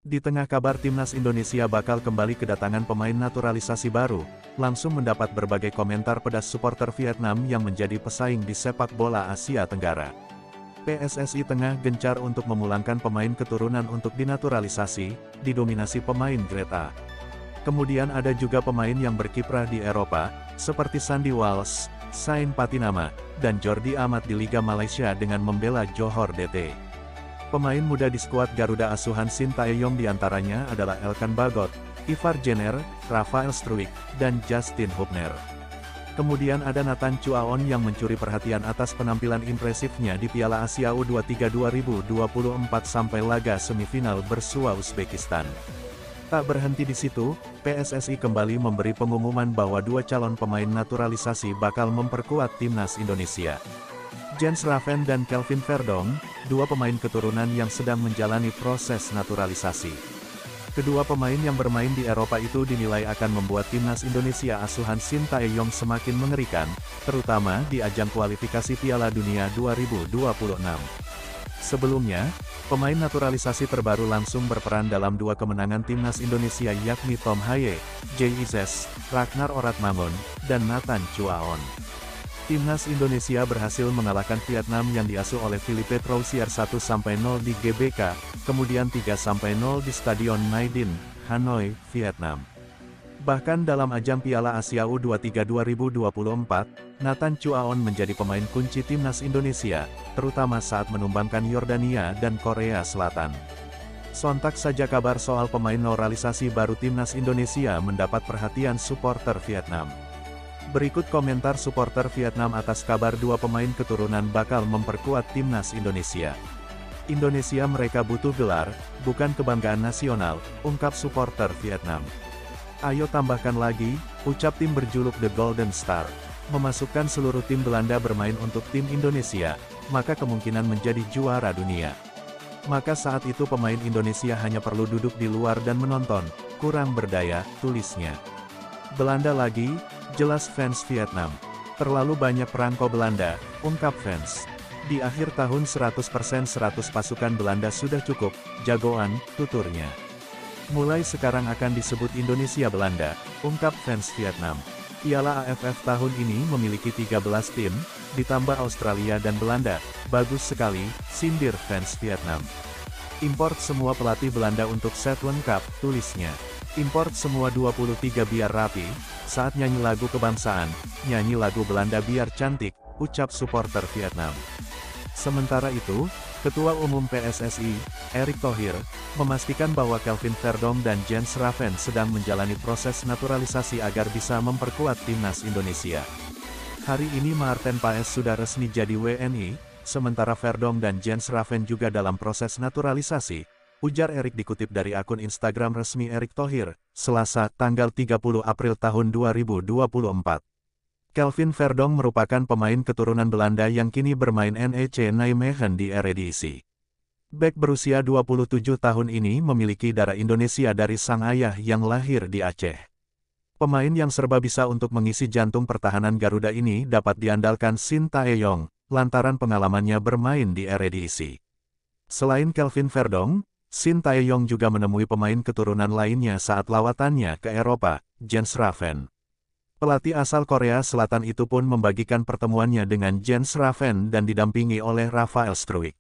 Di tengah kabar timnas Indonesia bakal kembali kedatangan pemain naturalisasi baru, langsung mendapat berbagai komentar pedas supporter Vietnam yang menjadi pesaing di sepak bola Asia Tenggara. PSSI tengah gencar untuk memulangkan pemain keturunan untuk dinaturalisasi, didominasi pemain Grade A. Kemudian ada juga pemain yang berkiprah di Eropa, seperti Sandy Walsh, Sain Patinama, dan Jordi Amat di Liga Malaysia dengan membela Johor DT. Pemain muda di skuad Garuda asuhan Sintayong diantaranya adalah Elkan Bagot, Ivar Jenner, Rafael Struijk, dan Justin Hubner. Kemudian ada Nathan Chuaon yang mencuri perhatian atas penampilan impresifnya di Piala Asia U23 2024 sampai laga semifinal bersua Uzbekistan. Tak berhenti di situ, PSSI kembali memberi pengumuman bahwa dua calon pemain naturalisasi bakal memperkuat timnas Indonesia. Jens Raven dan Kelvin Verdong, dua pemain keturunan yang sedang menjalani proses naturalisasi. Kedua pemain yang bermain di Eropa itu dinilai akan membuat timnas Indonesia asuhan Sintayong semakin mengerikan, terutama di ajang kualifikasi Piala Dunia 2026. Sebelumnya, pemain naturalisasi terbaru langsung berperan dalam dua kemenangan timnas Indonesia yakni Tom Haye, Jay Izes, Ragnar Oratmangun, dan Nathan Chuaon. Timnas Indonesia berhasil mengalahkan Vietnam yang diasuh oleh Philippe Troussier 1-0 di GBK, kemudian 3-0 di Stadion Mai Dinh, Hanoi, Vietnam. Bahkan dalam ajang Piala Asia U23 2024, Nathan Chuaon menjadi pemain kunci timnas Indonesia, terutama saat menumbangkan Yordania dan Korea Selatan. Sontak saja kabar soal pemain naturalisasi baru timnas Indonesia mendapat perhatian supporter Vietnam. Berikut komentar supporter Vietnam atas kabar dua pemain keturunan bakal memperkuat timnas Indonesia. Indonesia mereka butuh gelar, bukan kebanggaan nasional, ungkap supporter Vietnam. Ayo tambahkan lagi, ucap tim berjuluk The Golden Star. Memasukkan seluruh tim Belanda bermain untuk tim Indonesia, maka kemungkinan menjadi juara dunia. Maka saat itu pemain Indonesia hanya perlu duduk di luar dan menonton, kurang berdaya, tulisnya. Belanda lagi, jelas fans Vietnam. Terlalu banyak perangko Belanda, ungkap fans. Di akhir tahun 100% 100 pasukan Belanda sudah cukup, jagoan, tuturnya. Mulai sekarang akan disebut Indonesia Belanda, ungkap fans Vietnam. Piala AFF tahun ini memiliki 13 tim, ditambah Australia dan Belanda, bagus sekali, sindir fans Vietnam. Import semua pelatih Belanda untuk set lengkap, tulisnya. Import semua 23 biar rapi, saat nyanyi lagu kebangsaan, nyanyi lagu Belanda biar cantik, ucap supporter Vietnam. Sementara itu, Ketua Umum PSSI, Erick Thohir, memastikan bahwa Kelvin Verdong dan Jens Raven sedang menjalani proses naturalisasi agar bisa memperkuat timnas Indonesia. Hari ini Maarten Paes sudah resmi jadi WNI, sementara Verdong dan Jens Raven juga dalam proses naturalisasi, ujar Erick dikutip dari akun Instagram resmi Erick Thohir, Selasa, tanggal 30 April tahun 2024. Kelvin Verdong merupakan pemain keturunan Belanda yang kini bermain NEC Nijmegen di Eredivisie. Bek berusia 27 tahun ini memiliki darah Indonesia dari sang ayah yang lahir di Aceh. Pemain yang serba bisa untuk mengisi jantung pertahanan Garuda ini dapat diandalkan Sintayong, lantaran pengalamannya bermain di Eredivisie. Selain Kelvin Verdong, Sintayong juga menemui pemain keturunan lainnya saat lawatannya ke Eropa, Jens Raven. Pelatih asal Korea Selatan itu pun membagikan pertemuannya dengan Jens Raven dan didampingi oleh Rafael Struijk.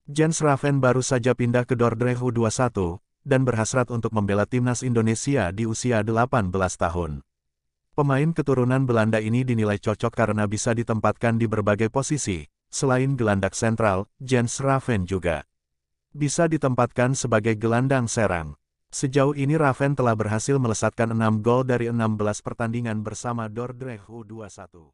Jens Raven baru saja pindah ke Dordrecht U21, dan berhasrat untuk membela timnas Indonesia di usia 18 tahun. Pemain keturunan Belanda ini dinilai cocok karena bisa ditempatkan di berbagai posisi, selain gelandak sentral, Jens Raven juga bisa ditempatkan sebagai gelandang serang. Sejauh ini Raven telah berhasil melesatkan 6 gol dari 16 pertandingan bersama Dordrecht U21.